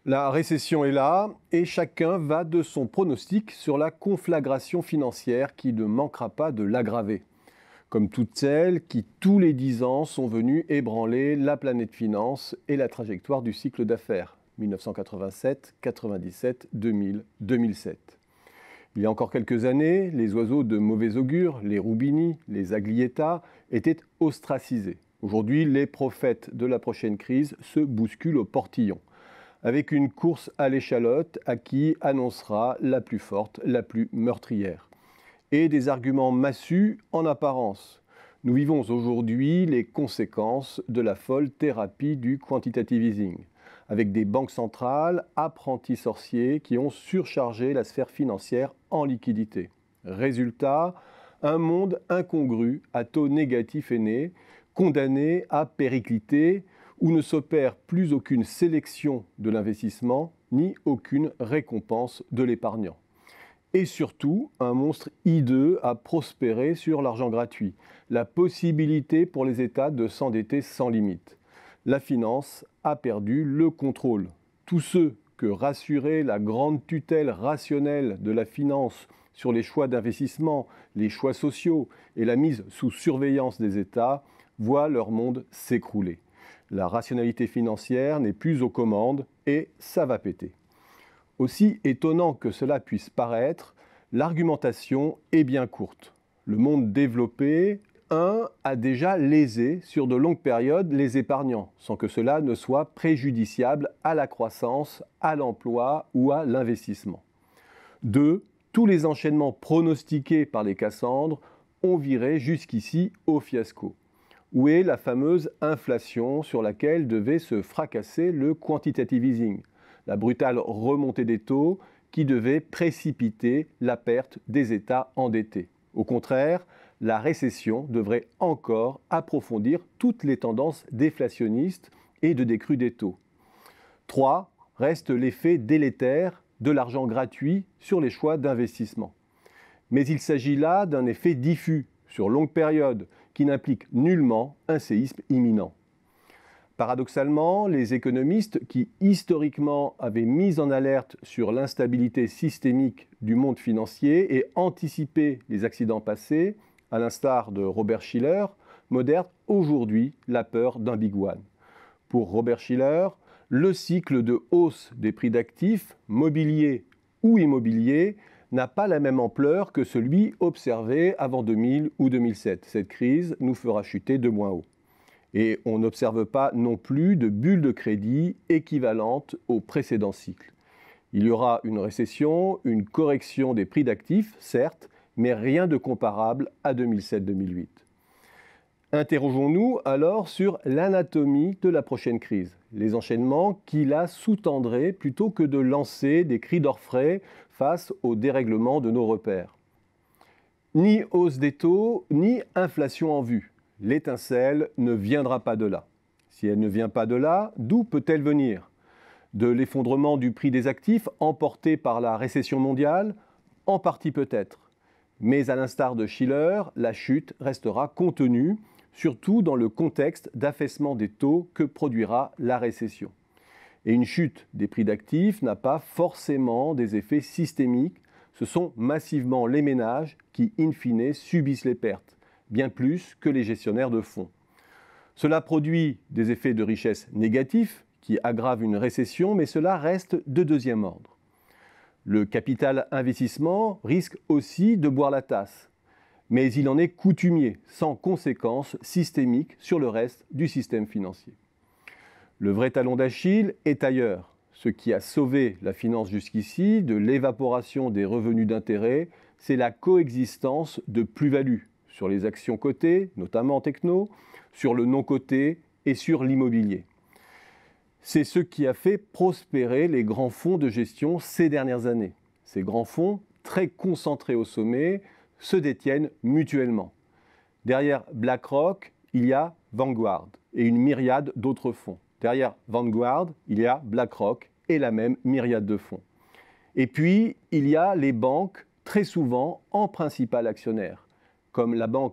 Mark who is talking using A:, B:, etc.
A: La récession est là et chacun va de son pronostic sur la conflagration financière qui ne manquera pas de l'aggraver. Comme toutes celles qui, tous les 10 ans, sont venues ébranler la planète finance et la trajectoire du cycle d'affaires 1987, 97, 2000, 2007. Il y a encore quelques années, les oiseaux de mauvais augure, les Roubini, les Aglietta, étaient ostracisés. Aujourd'hui, les prophètes de la prochaine crise se bousculent au portillon, avec une course à l'échalote à qui annoncera la plus forte, la plus meurtrière. Et des arguments massus en apparence. Nous vivons aujourd'hui les conséquences de la folle thérapie du quantitative easing, avec des banques centrales apprentis sorciers qui ont surchargé la sphère financière en liquidité. Résultat, un monde incongru à taux négatif est né, condamné à péricliter, où ne s'opère plus aucune sélection de l'investissement, ni aucune récompense de l'épargnant. Et surtout, un monstre hideux a prospéré sur l'argent gratuit, la possibilité pour les États de s'endetter sans limite. La finance a perdu le contrôle. Tous ceux que rassurait la grande tutelle rationnelle de la finance sur les choix d'investissement, les choix sociaux et la mise sous surveillance des États voient leur monde s'écrouler. La rationalité financière n'est plus aux commandes et ça va péter. Aussi étonnant que cela puisse paraître, l'argumentation est bien courte. Le monde développé, a déjà lésé sur de longues périodes les épargnants, sans que cela ne soit préjudiciable à la croissance, à l'emploi ou à l'investissement. 2. Tous les enchaînements pronostiqués par les Cassandres ont viré jusqu'ici au fiasco. Où est la fameuse inflation sur laquelle devait se fracasser le quantitative easing, la brutale remontée des taux qui devait précipiter la perte des États endettés? Au contraire, la récession devrait encore approfondir toutes les tendances déflationnistes et de décrue des taux. 3. Reste l'effet délétère de l'argent gratuit sur les choix d'investissement. Mais il s'agit là d'un effet diffus, sur longue période, qui n'implique nullement un séisme imminent. Paradoxalement, les économistes qui historiquement avaient mis en alerte sur l'instabilité systémique du monde financier et anticipé les accidents passés, à l'instar de Robert Shiller, modèrent aujourd'hui la peur d'un Big One. Pour Robert Shiller, le cycle de hausse des prix d'actifs, mobiliers ou immobiliers, n'a pas la même ampleur que celui observé avant 2000 ou 2007. Cette crise nous fera chuter de moins haut. Et on n'observe pas non plus de bulle de crédit équivalente au précédent cycle. Il y aura une récession, une correction des prix d'actifs, certes, mais rien de comparable à 2007-2008. Interrogeons-nous alors sur l'anatomie de la prochaine crise, les enchaînements qui la sous-tendraient plutôt que de lancer des cris d'orfraie face au dérèglement de nos repères. Ni hausse des taux, ni inflation en vue. L'étincelle ne viendra pas de là. Si elle ne vient pas de là, d'où peut-elle venir? De l'effondrement du prix des actifs emporté par la récession mondiale? En partie peut-être. Mais à l'instar de Shiller, la chute restera contenue, surtout dans le contexte d'affaissement des taux que produira la récession. Et une chute des prix d'actifs n'a pas forcément des effets systémiques, ce sont massivement les ménages qui, in fine, subissent les pertes, bien plus que les gestionnaires de fonds. Cela produit des effets de richesse négatifs qui aggravent une récession, mais cela reste de deuxième ordre. Le capital investissement risque aussi de boire la tasse, mais il en est coutumier, sans conséquences systémiques sur le reste du système financier. Le vrai talon d'Achille est ailleurs. Ce qui a sauvé la finance jusqu'ici de l'évaporation des revenus d'intérêt, c'est la coexistence de plus-values sur les actions cotées, notamment en techno, sur le non coté et sur l'immobilier. C'est ce qui a fait prospérer les grands fonds de gestion ces dernières années. Ces grands fonds, très concentrés au sommet, se détiennent mutuellement. Derrière BlackRock, il y a Vanguard et une myriade d'autres fonds. Derrière Vanguard, il y a BlackRock et la même myriade de fonds. Et puis, il y a les banques, très souvent en principal actionnaire, comme la banque